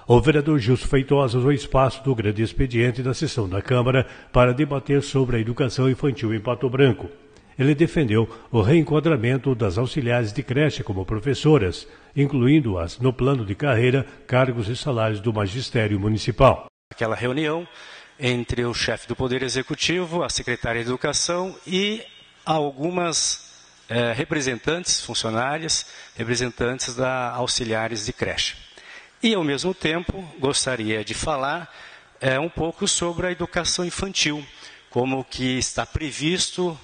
O vereador Gilson Feitosa usou o espaço do grande expediente da sessão da Câmara para debater sobre a educação infantil em Pato Branco. Ele defendeu o reenquadramento das auxiliares de creche como professoras, incluindo-as no plano de carreira, cargos e salários do magistério municipal. Aquela reunião entre o chefe do Poder Executivo, a secretária de Educação e algumas representantes, funcionárias, representantes da auxiliares de creche. E, ao mesmo tempo, gostaria de falar um pouco sobre a educação infantil, como que está previsto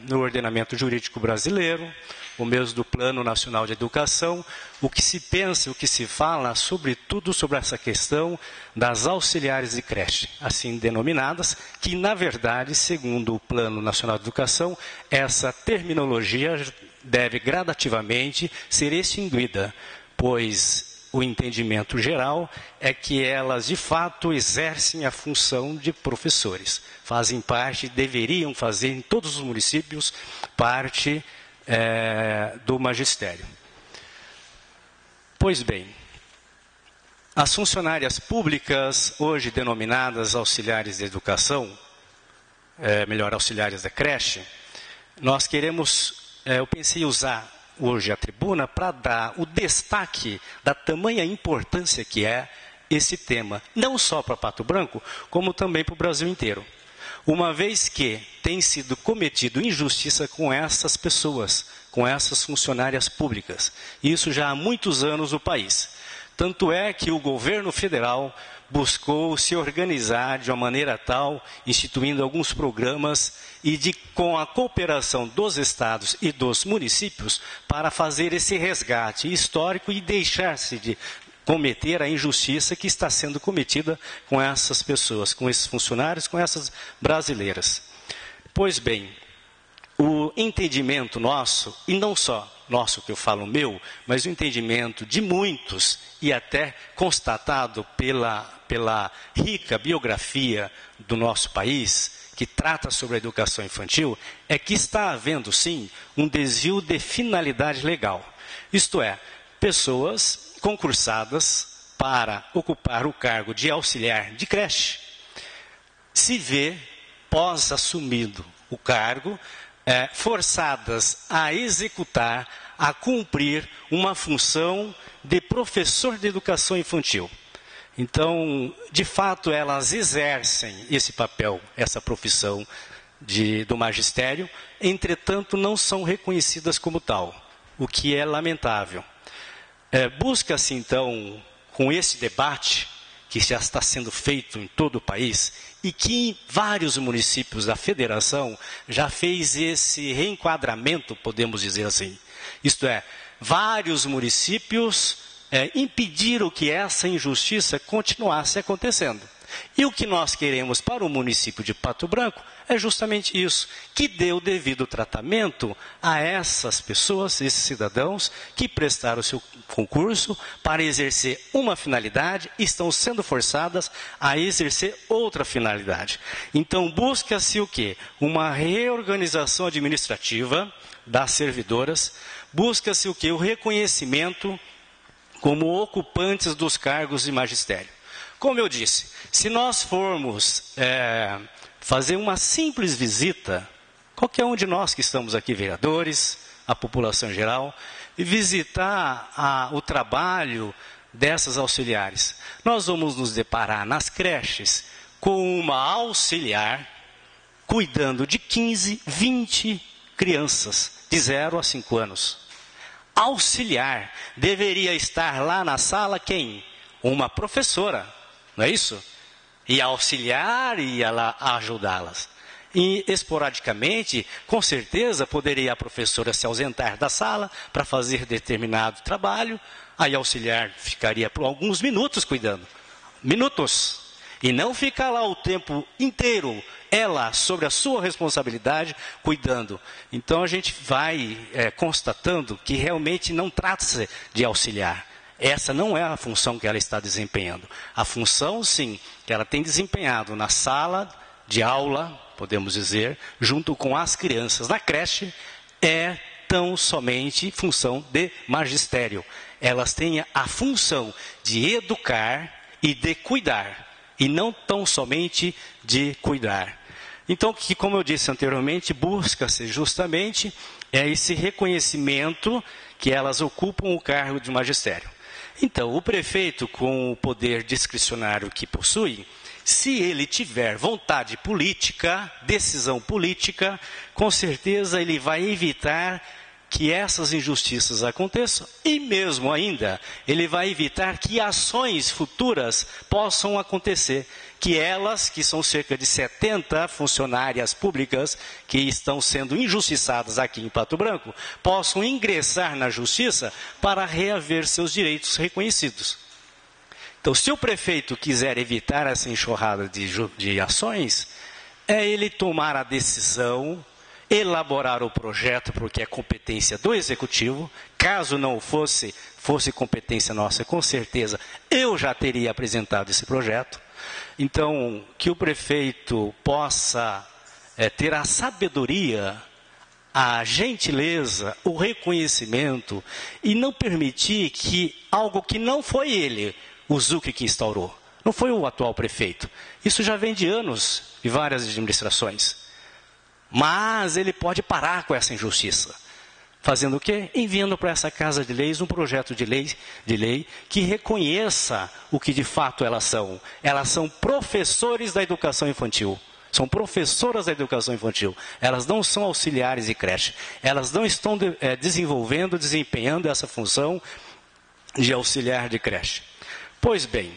no ordenamento jurídico brasileiro, o mesmo do Plano Nacional de Educação, o que se pensa, o que se fala, sobretudo sobre essa questão das auxiliares de creche, assim denominadas, que, na verdade, segundo o Plano Nacional de Educação, essa terminologia deve gradativamente ser extinguida, pois o entendimento geral é que elas, de fato, exercem a função de professores. Fazem parte, deveriam fazer em todos os municípios, parte do magistério. Pois bem, as funcionárias públicas, hoje denominadas auxiliares de educação, melhor, auxiliares da creche, nós queremos, eu pensei em usar hoje a tribuna para dar o destaque da tamanha importância que é esse tema, não só para Pato Branco, como também para o Brasil inteiro. Uma vez que tem sido cometido injustiça com essas pessoas, com essas funcionárias públicas. Isso já há muitos anos no país. Tanto é que o governo federal buscou se organizar de uma maneira tal, instituindo alguns programas e com a cooperação dos estados e dos municípios para fazer esse resgate histórico e deixar-se de cometer a injustiça que está sendo cometida com essas pessoas, com esses funcionários, com essas brasileiras. Pois bem, o entendimento nosso, e não só nosso que eu falo meu, mas o entendimento de muitos, e até constatado pela rica biografia do nosso país, que trata sobre a educação infantil, é que está havendo, sim, um desvio de finalidade legal. Isto é, pessoas concursadas para ocupar o cargo de auxiliar de creche, se vê, pós-assumido o cargo, forçadas a executar, a cumprir uma função de professor de educação infantil. Então, de fato, elas exercem esse papel, essa profissão do magistério, entretanto, não são reconhecidas como tal, o que é lamentável. Busca-se, então, com esse debate, que já está sendo feito em todo o país, e que em vários municípios da federação já fez esse reenquadramento, podemos dizer assim. Isto é, vários municípios impediram que essa injustiça continuasse acontecendo. E o que nós queremos para o município de Pato Branco é justamente isso, que dê o devido tratamento a essas pessoas, esses cidadãos que prestaram o seu concurso para exercer uma finalidade e estão sendo forçadas a exercer outra finalidade. Então, busca-se o quê? Uma reorganização administrativa das servidoras, busca-se o quê? O reconhecimento como ocupantes dos cargos de magistério. Como eu disse, se nós formos fazer uma simples visita, qualquer um de nós que estamos aqui, vereadores, a população em geral, e visitar o trabalho dessas auxiliares, nós vamos nos deparar nas creches com uma auxiliar cuidando de 15, 20 crianças de 0 a 5 anos. Auxiliar deveria estar lá na sala quem? Uma professora. Não é isso? E auxiliar e ela ajudá-las. E esporadicamente, com certeza, poderia a professora se ausentar da sala para fazer determinado trabalho, aí a auxiliar ficaria por alguns minutos cuidando. Minutos. E não ficar lá o tempo inteiro, ela, sobre a sua responsabilidade, cuidando. Então a gente vai constatando que realmente não trata-se de auxiliar. Essa não é a função que ela está desempenhando. A função, sim, que ela tem desempenhado na sala de aula, podemos dizer, junto com as crianças na creche, é tão somente função de magistério. Elas têm a função de educar e de cuidar, e não tão somente de cuidar. Então, que, como eu disse anteriormente, busca-se justamente esse reconhecimento que elas ocupam o cargo de magistério. Então, o prefeito, com o poder discricionário que possui, se ele tiver vontade política, decisão política, com certeza ele vai evitar que essas injustiças aconteçam e mesmo ainda ele vai evitar que ações futuras possam acontecer, que elas, que são cerca de 70 funcionárias públicas que estão sendo injustiçadas aqui em Pato Branco, possam ingressar na justiça para reaver seus direitos reconhecidos. Então, se o prefeito quiser evitar essa enxurrada de ações, é ele tomar a decisão, elaborar o projeto, porque é competência do executivo. Caso não fosse competência nossa, com certeza eu já teria apresentado esse projeto. Então, que o prefeito possa ter a sabedoria, a gentileza, o reconhecimento e não permitir que algo que não foi ele, o Zucchi, que instaurou, não foi o atual prefeito. Isso já vem de anos, de várias administrações. Mas ele pode parar com essa injustiça. Fazendo o quê? Enviando para essa Casa de Leis um projeto de lei que reconheça o que de fato elas são. Elas são professores da educação infantil. São professoras da educação infantil. Elas não são auxiliares de creche. Elas não estão desempenhando essa função de auxiliar de creche. Pois bem,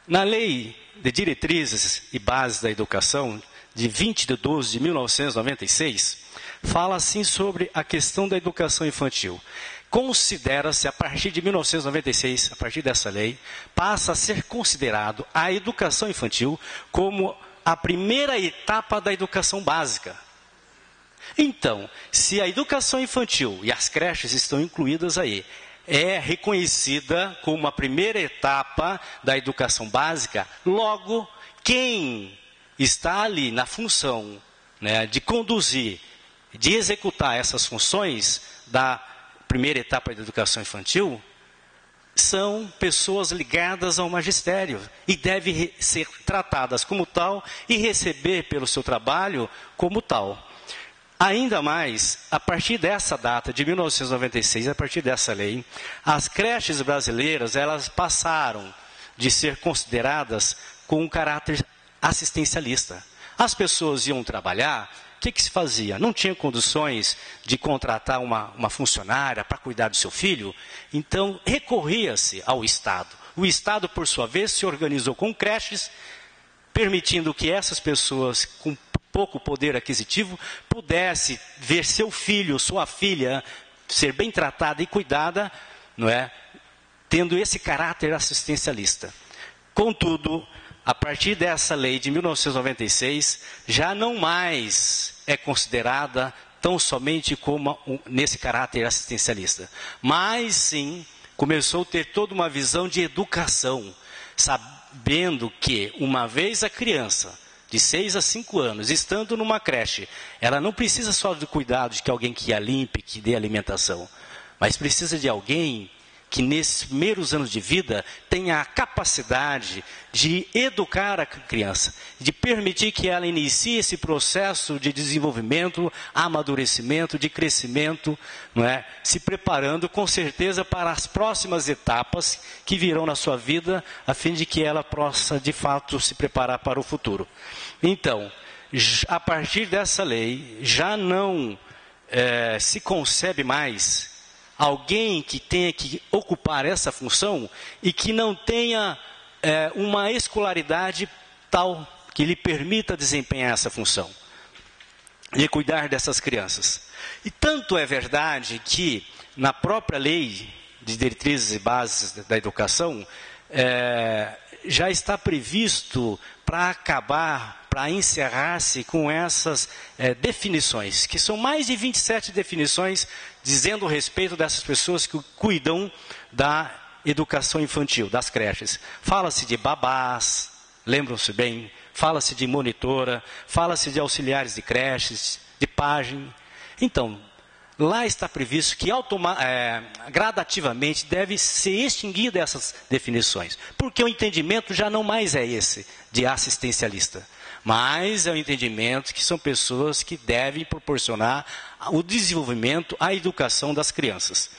na Lei de Diretrizes e Bases da Educação, de 20 de 12 de 1996, fala assim sobre a questão da educação infantil. Considera-se, a partir de 1996, a partir dessa lei, passa a ser considerado a educação infantil como a primeira etapa da educação básica. Então, se a educação infantil e as creches estão incluídas aí, é reconhecida como a primeira etapa da educação básica, logo, quem está ali na função, né, de conduzir, de executar essas funções da primeira etapa da educação infantil, são pessoas ligadas ao magistério e devem ser tratadas como tal e receber pelo seu trabalho como tal. Ainda mais, a partir dessa data, de 1996, a partir dessa lei, as creches brasileiras, elas passaram de ser consideradas com um caráter assistencialista. As pessoas iam trabalhar, o que se fazia? Não tinha condições de contratar uma funcionária para cuidar do seu filho, então recorria-se ao Estado. O Estado, por sua vez, se organizou com creches, permitindo que essas pessoas com pouco poder aquisitivo pudesse ver seu filho, sua filha, ser bem tratada e cuidada, não é? Tendo esse caráter assistencialista. Contudo, a partir dessa lei de 1996, já não mais é considerada tão somente como nesse caráter assistencialista. Mas sim, começou a ter toda uma visão de educação, sabendo que uma vez a criança, de 6 a 5 anos, estando numa creche, ela não precisa só do cuidado de que alguém que a limpe, que dê alimentação, mas precisa de alguém que nesses primeiros anos de vida tenha a capacidade de educar a criança, de permitir que ela inicie esse processo de desenvolvimento, amadurecimento, de crescimento, não é? Se preparando com certeza para as próximas etapas que virão na sua vida, a fim de que ela possa de fato se preparar para o futuro. Então, a partir dessa lei, já não se concebe mais alguém que tenha que ocupar essa função e que não tenha uma escolaridade tal que lhe permita desempenhar essa função e cuidar dessas crianças. E tanto é verdade que na própria lei de diretrizes e bases da educação já está previsto para acabar, para encerrar-se com essas definições, que são mais de 27 definições dizendo a respeito dessas pessoas que cuidam da educação infantil, das creches. Fala-se de babás, lembram-se bem, fala-se de monitora, fala-se de auxiliares de creches, de pajem. Então, lá está previsto que gradativamente deve ser extinguida essas definições, porque o entendimento já não mais é esse de assistencialista, mas é o entendimento que são pessoas que devem proporcionar o desenvolvimento, a educação das crianças.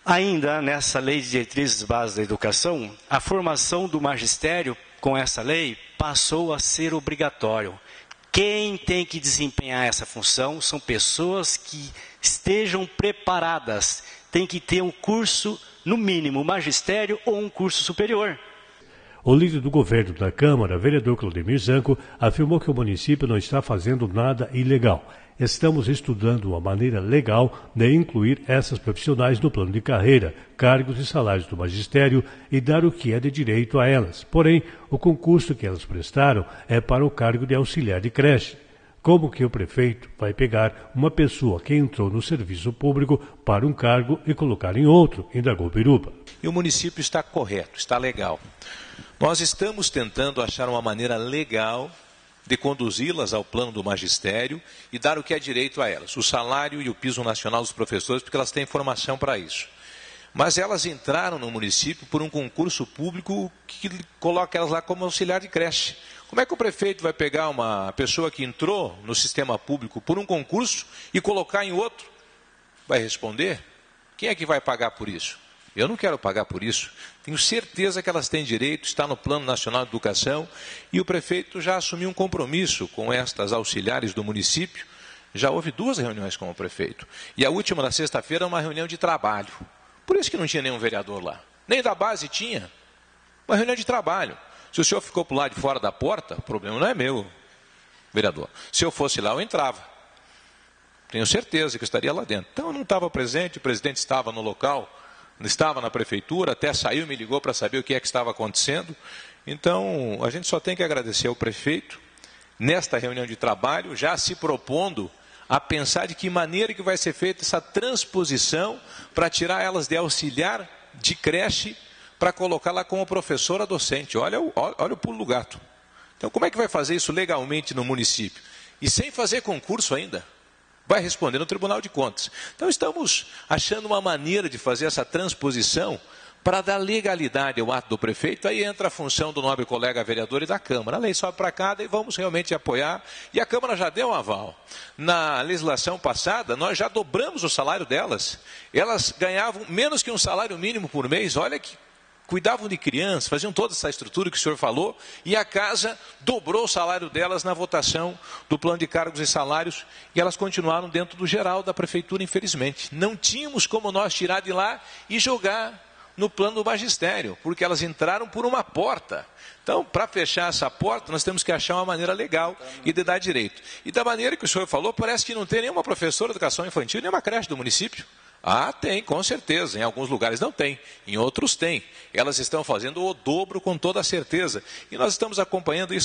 Ainda nessa Lei de Diretrizes Básicas da Educação, a formação do magistério com essa lei passou a ser obrigatório. Quem tem que desempenhar essa função são pessoas que estejam preparadas, tem que ter um curso, no mínimo, magistério ou um curso superior. O líder do governo da Câmara, vereador Claudemir Zanco, afirmou que o município não está fazendo nada ilegal. Estamos estudando uma maneira legal de incluir essas profissionais no plano de carreira, cargos e salários do magistério e dar o que é de direito a elas. Porém, o concurso que elas prestaram é para o cargo de auxiliar de creche. Como que o prefeito vai pegar uma pessoa que entrou no serviço público para um cargo e colocar em outro, indagou Biruba. E o município está correto, está legal. Nós estamos tentando achar uma maneira legal de conduzi-las ao plano do magistério e dar o que é direito a elas, o salário e o piso nacional dos professores, porque elas têm formação para isso. Mas elas entraram no município por um concurso público que coloca elas lá como auxiliar de creche. Como é que o prefeito vai pegar uma pessoa que entrou no sistema público por um concurso e colocar em outro? Vai responder? Quem é que vai pagar por isso? Eu não quero pagar por isso. Tenho certeza que elas têm direito, está no Plano Nacional de Educação, e o prefeito já assumiu um compromisso com estas auxiliares do município. Já houve 2 reuniões com o prefeito. E a última, na sexta-feira, uma reunião de trabalho. Por isso que não tinha nenhum vereador lá. Nem da base tinha. Uma reunião de trabalho. Se o senhor ficou por lá de fora da porta, o problema não é meu, vereador. Se eu fosse lá, eu entrava. Tenho certeza que eu estaria lá dentro. Então, eu não estava presente, o presidente estava no local, estava na prefeitura, até saiu e me ligou para saber o que é que estava acontecendo. Então, a gente só tem que agradecer ao prefeito, nesta reunião de trabalho, já se propondo a pensar de que maneira que vai ser feita essa transposição para tirar elas de auxiliar de creche para colocá-la como professora docente. Olha o pulo do gato. Então, como é que vai fazer isso legalmente no município? E sem fazer concurso ainda. Vai responder no Tribunal de Contas. Então, estamos achando uma maneira de fazer essa transposição para dar legalidade ao ato do prefeito. Aí entra a função do nobre colega vereador e da Câmara. A lei sobe para cá e vamos realmente apoiar. E a Câmara já deu um aval. Na legislação passada, nós já dobramos o salário delas. Elas ganhavam menos que um salário mínimo por mês. Olha que cuidavam de crianças, faziam toda essa estrutura que o senhor falou, e a casa dobrou o salário delas na votação do plano de cargos e salários, e elas continuaram dentro do geral da prefeitura, infelizmente. Não tínhamos como nós tirar de lá e jogar no plano do magistério, porque elas entraram por uma porta. Então, para fechar essa porta, nós temos que achar uma maneira legal e de dar direito. E da maneira que o senhor falou, parece que não tem nenhuma professora de educação infantil, nenhuma creche do município. Ah, tem, com certeza. Em alguns lugares não tem, em outros tem. Elas estão fazendo o dobro com toda certeza. E nós estamos acompanhando isso.